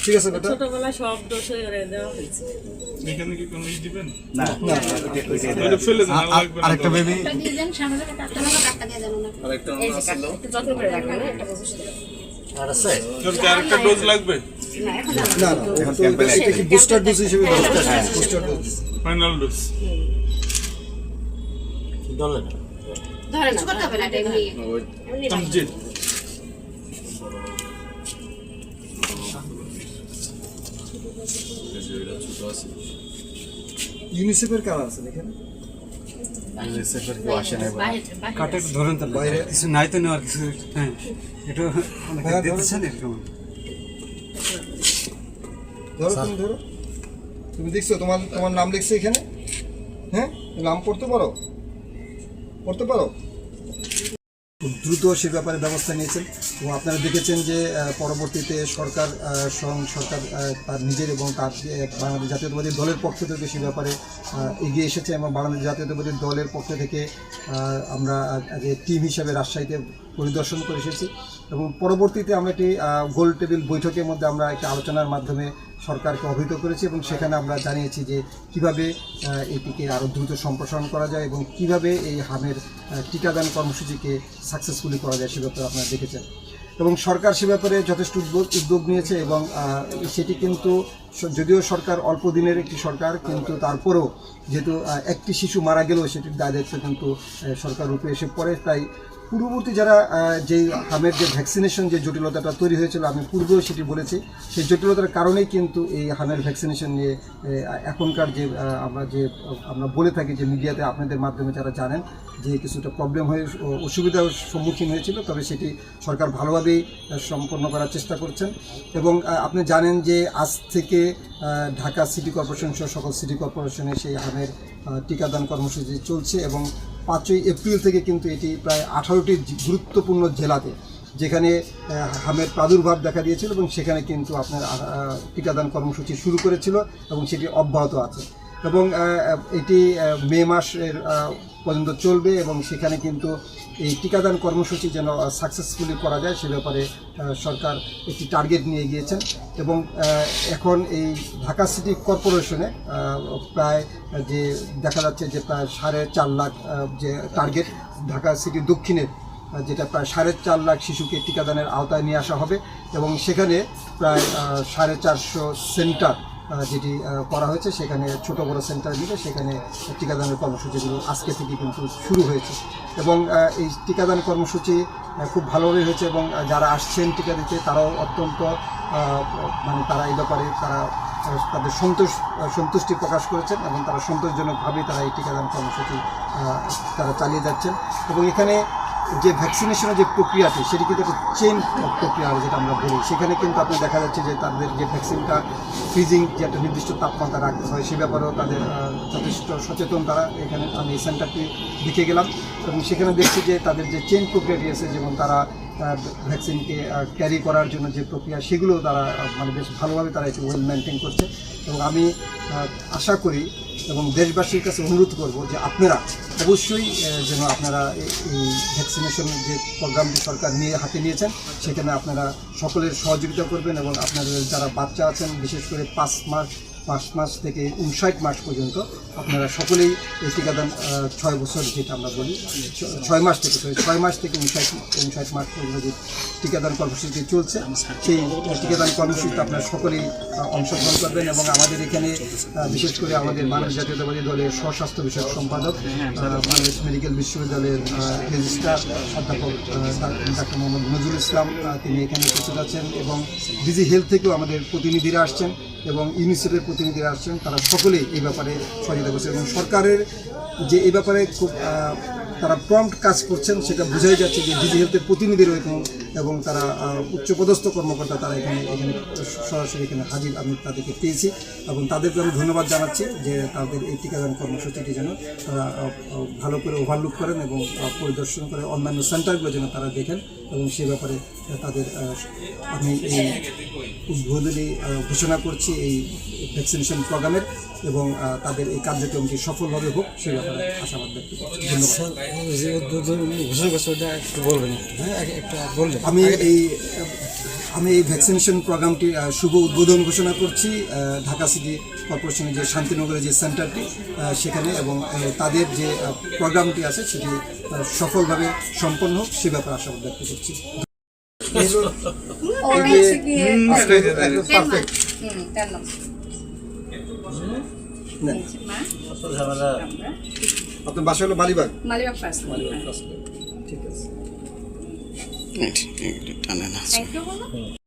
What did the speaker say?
ঠিক আছে বেটা, ছোটবেলায় সব দোষ দেওয়া হয়েছে। এখানে কি কোনো দিবেন? না না ওইটা ফেলে দেন, আর লাগবে না। আরেকটা বেবি, আরেকটা আছে। একটু যত্ন করে রাখবেন, একটা বসে আর আছে তোর কি আরেকটা ডোজ লাগবে? না এখন না না, এখন তো এটা কি বুস্টার ডোজ হিসেবে বুস্টার ডোজ ফাইনাল ডোজ। দলে না ধরে না করতে হবে না, এটা এমনি কমপ্লিট। ইউনিসেফের কারা আছে এখানে? ইউনিসেফের কেউ আসে না বাইরে কাটে ধরেন তো বাইরে কিছু নাই তো নেওয়ার কিছু। হ্যাঁ এটা অনেকে হ্যাঁ, দিতেছেন এরকম। ধরো, তুমি ধরো, তুমি দেখছো তোমার তোমার নাম লিখছে এখানে, হ্যাঁ নাম পড়তে পারো, পড়তে পারো। খুব দ্রুত সে ব্যাপারে ব্যবস্থা নিয়েছেন এবং আপনারা দেখেছেন যে পরবর্তীতে সরকার তার নিজের এবং তার বাংলাদেশ জাতীয়তাবাদী দলের পক্ষ থেকে সে ব্যাপারে এগিয়ে এসেছে এবং বাংলাদেশ জাতীয়তাবাদী দলের পক্ষ থেকে আমরা আগে টিম হিসাবে রাজশাহীতে পরিদর্শন করে এসেছি এবং পরবর্তীতে আমরা একটি গোল টেবিল বৈঠকের মধ্যে আমরা একটি আলোচনার মাধ্যমে সরকারকে অবহিত করেছি এবং সেখানে আমরা জানিয়েছি যে কীভাবে এটিকে আরও দ্রুত সম্প্রসারণ করা যায় এবং কীভাবে এই হামের টিকাদান কর্মসূচিকে সাকসেসফুলি করা যায় সে ব্যাপারে আপনারা দেখেছেন এবং সরকার সে ব্যাপারে যথেষ্ট উদ্যোগ নিয়েছে এবং সেটি কিন্তু যদিও সরকার অল্প দিনের একটি সরকার কিন্তু তারপরেও যেহেতু একটি শিশু মারা গেলেও সেটির দায় দায়িত্ব কিন্তু সরকার রূপে এসে পড়ে। তাই পূর্ববর্তী যারা যেই হামের যে ভ্যাকসিনেশন যে জটিলতাটা তৈরি হয়েছিল আমি পূর্বেও সেটি বলেছি, সেই জটিলতার কারণেই কিন্তু এই হামের ভ্যাকসিনেশন নিয়ে এখনকার যে আমরা বলে থাকি যে মিডিয়াতে আপনাদের মাধ্যমে যারা জানেন যে কিছুটা প্রবলেম হয়ে অসুবিধার সম্মুখীন হয়েছিল, তবে সেটি সরকার ভালোভাবেই সম্পন্ন করার চেষ্টা করছেন এবং আপনি জানেন যে আজ থেকে ঢাকা সিটি কর্পোরেশন সহ সকল সিটি কর্পোরেশনে সেই হামের টিকাদান কর্মসূচি চলছে এবং 5ই এপ্রিল থেকে কিন্তু এটি প্রায় 18টি গুরুত্বপূর্ণ জেলাতে যেখানে হামের প্রাদুর্ভাব দেখা দিয়েছিল এবং সেখানে কিন্তু আপনার টিকাদান কর্মসূচি শুরু করেছিল এবং সেটি অব্যাহত আছে এবং এটি মে মাসের পর্যন্ত চলবে এবং সেখানে কিন্তু এই টিকাদান কর্মসূচি যেন সাকসেসফুলি করা যায় সে ব্যাপারে সরকার একটি টার্গেট নিয়ে গিয়েছেন এবং এখন এই ঢাকা সিটি কর্পোরেশনে প্রায় যে দেখা যাচ্ছে যে প্রায় 4.5 লাখ যে টার্গেট ঢাকা সিটি দক্ষিণের যেটা প্রায় 4.5 লাখ শিশুকে টিকাদানের আওতায় নিয়ে আসা হবে এবং সেখানে প্রায় 450 সেন্টার যেটি করা হয়েছে সেখানে ছোট বড় সেন্টার মিলে সেখানে টিকাদানের কর্মসূচিগুলো আজকে থেকে কিন্তু শুরু হয়েছে এবং এই টিকাদান কর্মসূচি খুব ভালোভাবে হয়েছে এবং যারা আসছেন টিকা দিতে তারাও অত্যন্ত মানে তারা এই ব্যাপারে তাদের সন্তুষ্টি প্রকাশ করেছেন এবং তারা সন্তোষজনকভাবেই তারা এই টিকাদান কর্মসূচি তারা চালিয়ে যাচ্ছেন এবং এখানে যে ভ্যাকসিনেশনের যে প্রক্রিয়াটি সেটি কিন্তু একটা চেইন প্রক্রিয়া যেটা আমরা বলি, সেখানে কিন্তু আপনি দেখা যাচ্ছে যে তাদের যে ভ্যাকসিনটা ফ্রিজিং যে একটা নির্দিষ্ট তাপমাত্রা রাখতে হয় সে ব্যাপারেও তাদের যথেষ্ট সচেতন তারা। এখানে আমি এই সেন্টারটি দেখে গেলাম এবং সেখানে দেখছি যে তাদের যে চেইন প্রক্রিয়াটি আছে যেমন তারা ভ্যাকসিনকে ক্যারি করার জন্য যে প্রক্রিয়া সেগুলো তারা মানে বেশ ভালোভাবে তারা একটু ওয়েল মেনটেন করছে এবং আমি আশা করি এবং দেশবাসীর কাছে অনুরোধ করব যে আপনারা অবশ্যই যেন আপনারা এই ভ্যাকসিনেশন যে প্রোগ্রামটি সরকার হাতে নিয়েছেন সেখানে আপনারা সকলের সহযোগিতা করবেন এবং আপনাদের যারা বাচ্চা আছেন বিশেষ করে 5 মাস থেকে 59 মাস পর্যন্ত আপনারা সকলেই এই টিকাদান 6 বছর যেটা আমরা বলি 6 মাস থেকে 59 মাস পর্যন্ত যে টিকাদান কর্মসূচি চলছে সেই টিকাদান কর্মসূচিতে আপনারা সকলেই অংশগ্রহণ করবেন এবং আমাদের এখানে বিশেষ করে আমাদের বাংলাদেশ জাতীয়তাবাদী দলের স্বস্বাস্থ্য বিষয়ক সম্পাদক বাংলাদেশ মেডিকেল বিশ্ববিদ্যালয়ের রেজিস্ট্রার অধ্যাপক ডাক্তার মোহাম্মদ নজরুল ইসলাম তিনি এখানে উপস্থিত আছেন এবং ডিজি হেলথ থেকেও আমাদের প্রতিনিধিরা আসছেন এবং ইউনিসেফের প্রতিনিধিরা আসছেন, তারা সকলেই এই ব্যাপারে সহযোগিতা করছেন এবং সরকারের যে এই ব্যাপারে খুব তারা প্রম্পট কাজ করছেন সেটা বোঝাই যাচ্ছে যে ডিজি হেলথের প্রতিনিধি রয়েছেন এবং তারা উচ্চপদস্থ কর্মকর্তা তারা এখানে সরাসরি এখানে হাজির আমি তাদেরকে পেয়েছি এবং তাদেরকে আমি ধন্যবাদ জানাচ্ছি যে তাদের এই টিকাদান কর্মসূচিটি যেন তারা ভালো করে ওভারলুক করেন এবং পরিদর্শন করে অন্যান্য সেন্টারগুলো যেন তারা দেখেন এবং সে ব্যাপারে তাদের আমি এই উদ্বোধনী ঘোষণা করছি এই ভ্যাকসিনেশন প্রোগ্রামের, এবং তাদের এই কার্যক্রমটি সফলভাবে হোক সে ব্যাপারে আশাবাদ ব্যক্ত করছি। ধন্যবাদ। যে উদ্বোধন ঘোষণা করছে ওটা একটু বলবেন, হ্যাঁ একটা বললেন। আমি এই ভ্যাকসিনেশন প্রোগ্রামটি শুভ উদ্বোধন ঘোষণা করছি ঢাকা সিটি কর্পোরেশনের যে শান্তিনগরের যে সেন্টারটি সেখানে, এবং তাদের যে প্রোগ্রামটি আছে সেটি সফলভাবে সম্পন্ন হোক সে ব্যাপারে আশাবাদ ব্যক্ত করছি। পারফেক্ট। আপনার বাসা হলো মালিবাগ? মালিবাগ ফার্স্ট। ঠিক আছে। Thank you.